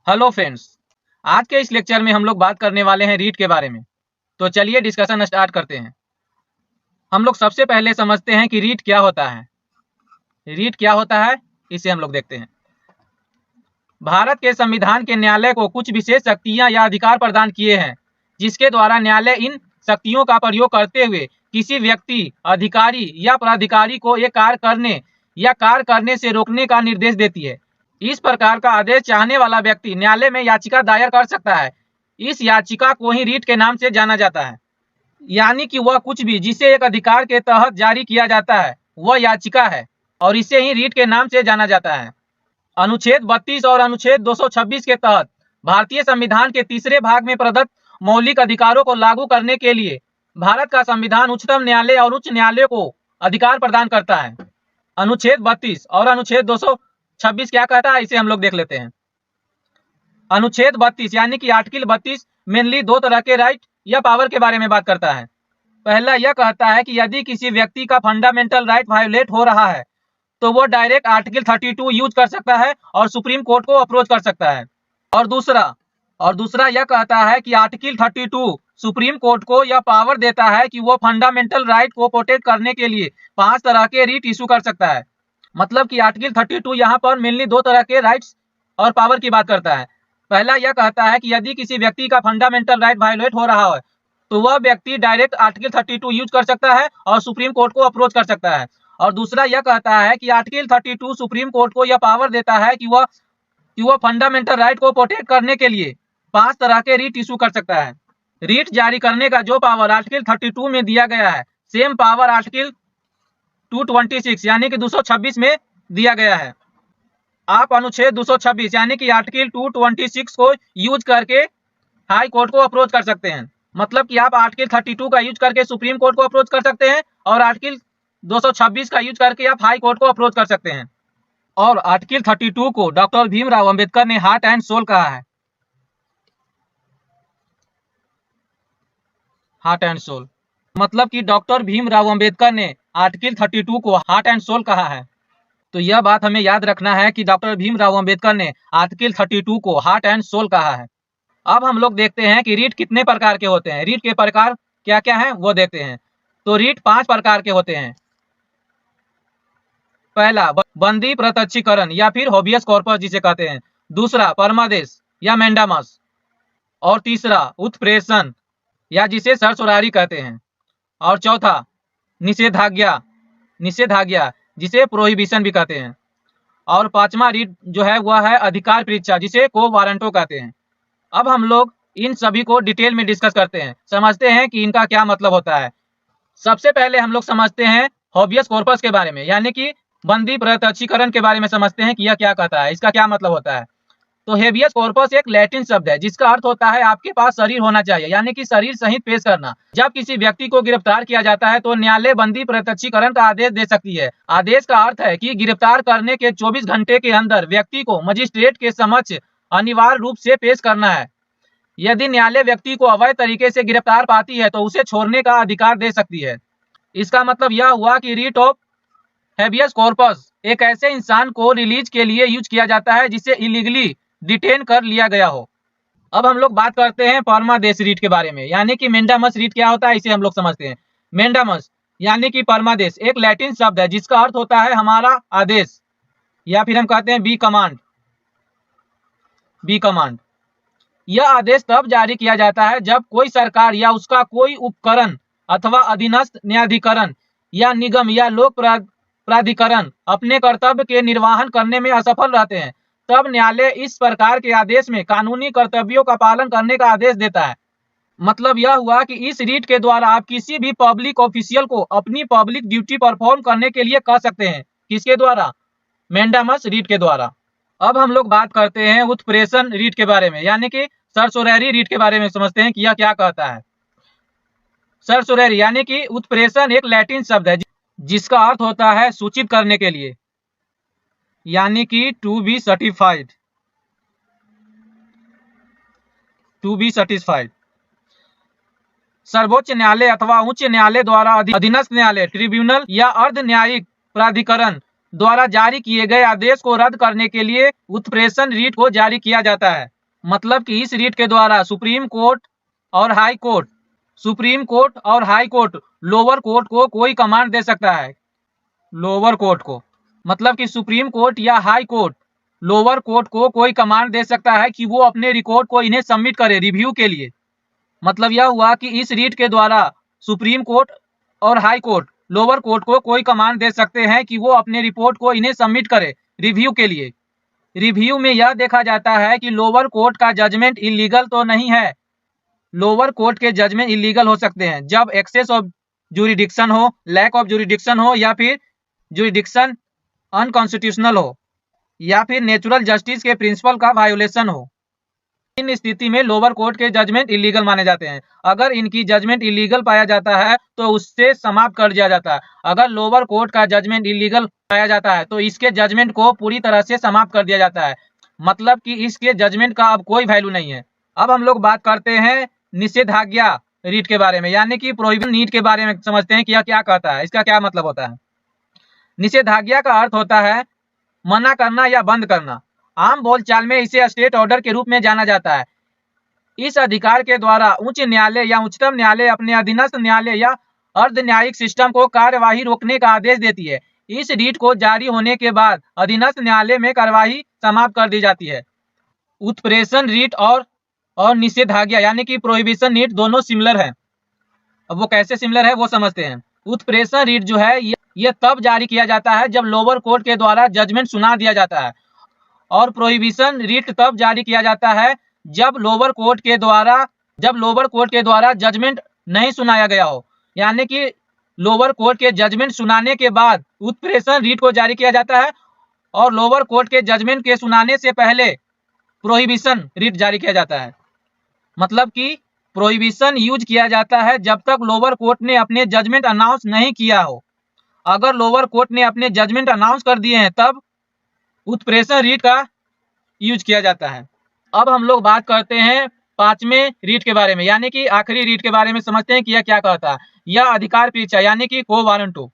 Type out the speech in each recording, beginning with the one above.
Hello friends, आज के इस लेक्चर में हम लोग बात करने वाले हैं रीट के बारे में। तो चलिए डिस्कशन स्टार्ट करते हैं। हम लोग सबसे पहले समझते हैं कि रीट क्या होता है। रीट क्या होता है इसे हम लोग देखते हैं। भारत के संविधान के न्यायालय को कुछ विशेष शक्तियां या अधिकार प्रदान किए हैं, जिसके द्वारा न्यायालय इन शक्तियों का प्रयोग करते हुए किसी व्यक्ति, अधिकारी या प्राधिकारी को ये कार्य करने से रोकने का निर्देश देती है। इस प्रकार का आदेश चाहने वाला व्यक्ति न्यायालय में याचिका दायर कर सकता है। इस याचिका को ही रीट के नाम से जाना जाता है। यानी कि वह कुछ भी जिसे एक अधिकार के तहत जारी किया जाता है वह याचिका है और इसे ही रीट के नाम से जाना जाता है। अनुच्छेद 32 और अनुच्छेद 226 के तहत भारतीय संविधान के तीसरे भाग में प्रदत्त मौलिक अधिकारों को लागू करने के लिए भारत का संविधान उच्चतम न्यायालय और उच्च न्यायालय को अधिकार प्रदान करता है। अनुच्छेद 32 और अनुच्छेद 226 क्या कहता है इसे हम लोग देख लेते हैं। अनुच्छेद 32 यानी कि आर्टिकल 32 मेनली दो तरह के राइट या पावर के बारे में बात करता है। पहला यह कहता है कि यदि किसी व्यक्ति का फंडामेंटल राइट वायोलेट हो रहा है तो वो डायरेक्ट आर्टिकल 32 यूज कर सकता है और सुप्रीम कोर्ट को अप्रोच कर सकता है। और दूसरा यह कहता है कि आर्टिकल 32 सुप्रीम कोर्ट को यह पावर देता है कि वो फंडामेंटल राइट को प्रोटेक्ट करने के लिए 5 तरह के रीट इशू कर सकता है। मतलब कि आर्टिकल 32 यहाँ पर मेनली दो तरह के राइट्स और पावर की बात करता है। पहला यह कहता है कि यदि किसी व्यक्ति का फंडामेंटल राइट वायोलेट हो रहा है तो वह व्यक्ति डायरेक्ट आर्टिकल 32 यूज कर सकता है और सुप्रीम कोर्ट को अप्रोच कर सकता है। और दूसरा यह कहता है कि आर्टिकल 32 सुप्रीम कोर्ट को यह पावर देता है कि वह फंडामेंटल राइट को प्रोटेक्ट करने के लिए 5 तरह के रीट इशू कर सकता है। रीट जारी करने का जो पावर आर्टिकल 32 में दिया गया है सेम पावर आर्टिकल 226 यानी कि 226 में दिया गया है। आप अनुच्छेद 226 यानी कि आर्टिकल 226 को यूज करके हाई कोर्ट को अप्रोच कर सकते हैं। मतलब कि आप आर्टिकल 32 का यूज करके सुप्रीम कोर्ट को अप्रोच कर सकते हैं और आर्टिकल 226 का यूज करके आप हाई कोर्ट को अप्रोच कर सकते हैं। और आर्टिकल 32 को डॉक्टर भीमराव अंबेडकर ने हार्ट एंड सोल कहा है। हार्ट एंड सोल मतलब कि डॉक्टर भीमराव अंबेडकर ने आर्टिकल 32 को हार्ट एंड सोल कहा है। तो यह बात हमें याद रखना है कि डॉक्टर भीमराव अंबेडकर ने आर्टिकल 32 को हार्ट एंड सोल कहा है। अब हम लोग देखते हैं कि रीट कितने प्रकार के होते हैं। रीट के प्रकार क्या क्या हैं वो देखते हैं। तो रीट 5 प्रकार के होते हैं। पहला बंदी प्रत्यक्षीकरण या फिर होबियस कॉर्पस जिसे कहते हैं। दूसरा परमादेश या मैंडामस। और तीसरा उत्प्रेषण या जिसे सरसरारी कहते हैं। और चौथा निषेधाज्ञा जिसे प्रोहिबिशन भी कहते हैं। और 5वां रीट जो है वह है अधिकार परीक्षा जिसे को वारंटो कहते हैं। अब हम लोग इन सभी को डिटेल में डिस्कस करते हैं, समझते हैं कि इनका क्या मतलब होता है। सबसे पहले हम लोग समझते हैं होबियस कॉर्पस के बारे में यानी कि बंदी प्रत्यक्षीकरण के बारे में समझते हैं कि यह क्या कहता है, इसका क्या मतलब होता है। तो हेबियस कॉर्पस एक लैटिन शब्द है जिसका अर्थ होता है आपके पास शरीर होना चाहिए यानी कि शरीर सहित पेश करना। जब किसी व्यक्ति को गिरफ्तार किया जाता है तो न्यायालय बंदी प्रत्यक्षीकरण का आदेश दे सकती है। आदेश का अर्थ है कि गिरफ्तार करने के 24 घंटे के अंदर व्यक्ति को मजिस्ट्रेट के समक्ष अनिवार्य रूप से पेश करना है। यदि न्यायालय व्यक्ति को अवैध तरीके से गिरफ्तार पाती है तो उसे छोड़ने का अधिकार दे सकती है। इसका मतलब यह हुआ कि रीट ऑफ हेबियस कॉर्पस एक ऐसे इंसान को रिलीज के लिए यूज किया जाता है जिसे इलीगली डिटेन कर लिया गया हो। अब हम लोग बात करते हैं परमादेश रीट के बारे में यानी कि मेंडामस रीट क्या होता है इसे हम लोग समझते हैं। मेंडामस यानी कि परमादेश एक लैटिन शब्द है जिसका अर्थ होता है हमारा आदेश या फिर हम कहते हैं बी कमांड। यह आदेश तब जारी किया जाता है जब कोई सरकार या उसका कोई उपकरण अथवा अधीनस्थ न्यायाधिकरण या निगम या लोक प्राधिकरण अपने कर्तव्य के निर्वहन करने में असफल रहते हैं। तब न्यायालय इस प्रकार के आदेश में कानूनी कर्तव्यों का पालन करने का आदेश देता है। मतलब यह हुआ कि इस रीट के द्वारा आप किसी भी पब्लिक ऑफिशियल को अपनी पब्लिक ड्यूटी परफॉर्म करने के लिए कह सकते हैं। किसके द्वारा? मेंडामस रीट के द्वारा। अब हम लोग बात करते हैं उत्प्रेषण रीट के बारे में यानी कि सरसोरैरी रीट के बारे में समझते हैं कि यह क्या कहता है। सरसोरैरी यानी कि उत्प्रेषण एक लैटिन शब्द है जिसका अर्थ होता है सूचित करने के लिए यानी कि टू बी सर्टिफाइड। सर्वोच्च न्यायालय अथवा उच्च न्यायालय द्वारा अधीनस्थ न्यायालय ट्रिब्यूनल या अर्ध न्यायिक प्राधिकरण द्वारा जारी किए गए आदेश को रद्द करने के लिए उत्प्रेषण रीट को जारी किया जाता है। मतलब कि इस रीट के द्वारा सुप्रीम कोर्ट और हाई कोर्ट लोअर कोर्ट को कोई कमांड दे सकता है। लोअर कोर्ट को मतलब कि सुप्रीम कोर्ट या हाई कोर्ट लोअर कोर्ट को कोई कमांड दे सकता है कि वो अपने रिकॉर्ड को इन्हें सबमिट करे रिव्यू के लिए। मतलब यह हुआ कि इस रीट के द्वारा सुप्रीम कोर्ट और हाई कोर्ट लोअर कोर्ट को कोई कमांड दे सकते हैं कि वो अपने रिपोर्ट को इन्हें सबमिट करे रिव्यू के लिए। रिव्यू में यह देखा जाता है कि लोअर कोर्ट का जजमेंट इलीगल तो नहीं है। लोअर कोर्ट के जजमेंट इलीगल हो सकते हैं जब एक्सेस ऑफ जुरिडिक्शन हो, लैक ऑफ जुरिडिक्शन हो, या फिर जुरिडिक्शन अनकॉन्स्टिट्यूशनल हो, या फिर नेचुरल जस्टिस के प्रिंसिपल का वायोलेशन हो। इन स्थिति में लोअर कोर्ट के जजमेंट इलीगल माने जाते हैं। अगर इनकी जजमेंट इलीगल पाया जाता है तो उससे समाप्त कर दिया जाता है। अगर लोअर कोर्ट का जजमेंट इलीगल पाया जाता है तो इसके जजमेंट को पूरी तरह से समाप्त कर दिया जाता है। मतलब कि इसके जजमेंट का अब कोई वैल्यू नहीं है। अब हम लोग बात करते हैं निषेधाज्ञा रीट के बारे में, यानी कि प्रोहिबिशन रीट के बारे में समझते हैं कि यह क्या कहता है, इसका क्या मतलब होता है। निषेधाज्ञा का अर्थ होता है मना करना या बंद करना। आम बोलचाल में इसे स्टेट ऑर्डर के रूप में जाना जाता है। इस अधिकार के द्वारा उच्च न्यायालय या उच्चतम न्यायालय अपने अधीनस्थ न्यायालय या अर्ध न्यायिक सिस्टम को कार्यवाही रोकने का आदेश देती है। इस रीट को जारी होने के बाद अधीनस्थ न्यायालय में कार्यवाही समाप्त कर दी जाती है। उत्प्रेषण रीट और निषेधाज्ञा यानी कि प्रोहिबिशन रीट दोनों सिमिलर है। अब वो कैसे सिमिलर है वो समझते हैं। उत्प्रेषण रीट जो है ये तब जारी किया जाता है जब लोअर कोर्ट के द्वारा जजमेंट सुना दिया जाता है, और प्रोहिबिशन रीट तब जारी किया जाता है जब लोअर कोर्ट के द्वारा जजमेंट नहीं सुनाया गया हो। यानी कि लोअर कोर्ट के जजमेंट सुनाने के बाद उत्प्रेषण रीट को जारी किया जाता है, और लोअर कोर्ट के जजमेंट के सुनाने से पहले प्रोहिबिशन रीट जारी किया जाता है। मतलब कि प्रोहिबिशन यूज किया जाता है जब तक लोअर कोर्ट ने अपने जजमेंट अनाउंस नहीं किया हो। अगर लोअर कोर्ट ने अपने जजमेंट अनाउंस कर दिए हैं तब उत्प्रेषण रीट का यूज किया जाता है। अब हम लोग बात करते हैं पांचवें रीट के बारे में, यानी कि आखिरी रीट के बारे में समझते हैं कि यह क्या कहता है। यह अधिकार परीक्षा यानी कि को वारंटो।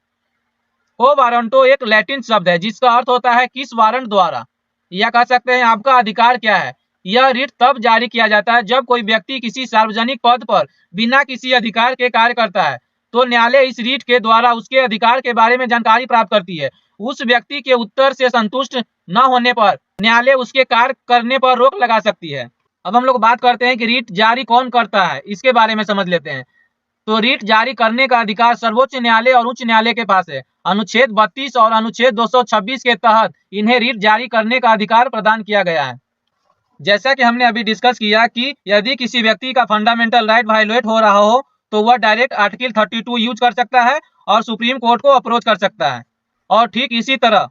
को वारंटो एक लैटिन शब्द है जिसका अर्थ होता है किस वारंट द्वारा, या कह सकते हैं आपका अधिकार क्या है। यह रीट तब जारी किया जाता है जब कोई व्यक्ति किसी सार्वजनिक पद पर बिना किसी अधिकार के कार्य करता है, तो न्यायालय इस रीट के द्वारा उसके अधिकार के बारे में जानकारी प्राप्त करती है। उस व्यक्ति के उत्तर से संतुष्ट न होने पर न्यायालय उसके कार्य करने पर रोक लगा सकती है। अब हम लोग बात करते हैं कि रीट जारी कौन करता है, इसके बारे में समझ लेते हैं। तो रीट जारी करने का अधिकार सर्वोच्च न्यायालय और उच्च न्यायालय के पास है। अनुच्छेद 32 और अनुच्छेद 226 के तहत इन्हें रीट जारी करने का अधिकार प्रदान किया गया है। जैसा कि हमने अभी डिस्कस किया कि यदि किसी व्यक्ति का फंडामेंटल राइट वायलेट हो रहा हो तो वह डायरेक्ट आर्टिकल 32 यूज कर सकता है और सुप्रीम कोर्ट को अप्रोच कर सकता है, और ठीक इसी तरह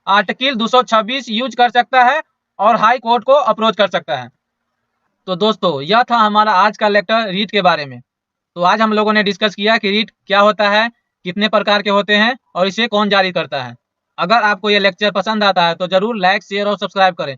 आर्टिकल 226 यूज कर सकता है और हाई कोर्ट को अप्रोच कर सकता है। तो दोस्तों यह था हमारा आज का लेक्चर रीट के बारे में। तो आज हम लोगों ने डिस्कस किया कि रीट क्या होता है, कितने प्रकार के होते हैं और इसे कौन जारी करता है। अगर आपको यह लेक्चर पसंद आता है तो जरूर लाइक, शेयर और सब्सक्राइब करें।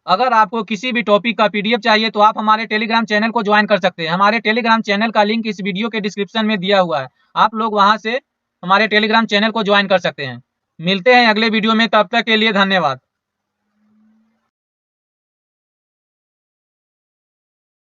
अगर आपको किसी भी टॉपिक का पीडीएफ चाहिए तो आप हमारे टेलीग्राम चैनल को ज्वाइन कर सकते हैं। हमारे टेलीग्राम चैनल का लिंक इस वीडियो के डिस्क्रिप्शन में दिया हुआ है, आप लोग वहां से हमारे टेलीग्राम चैनल को ज्वाइन कर सकते हैं। मिलते हैं अगले वीडियो में, तब तक के लिए धन्यवाद।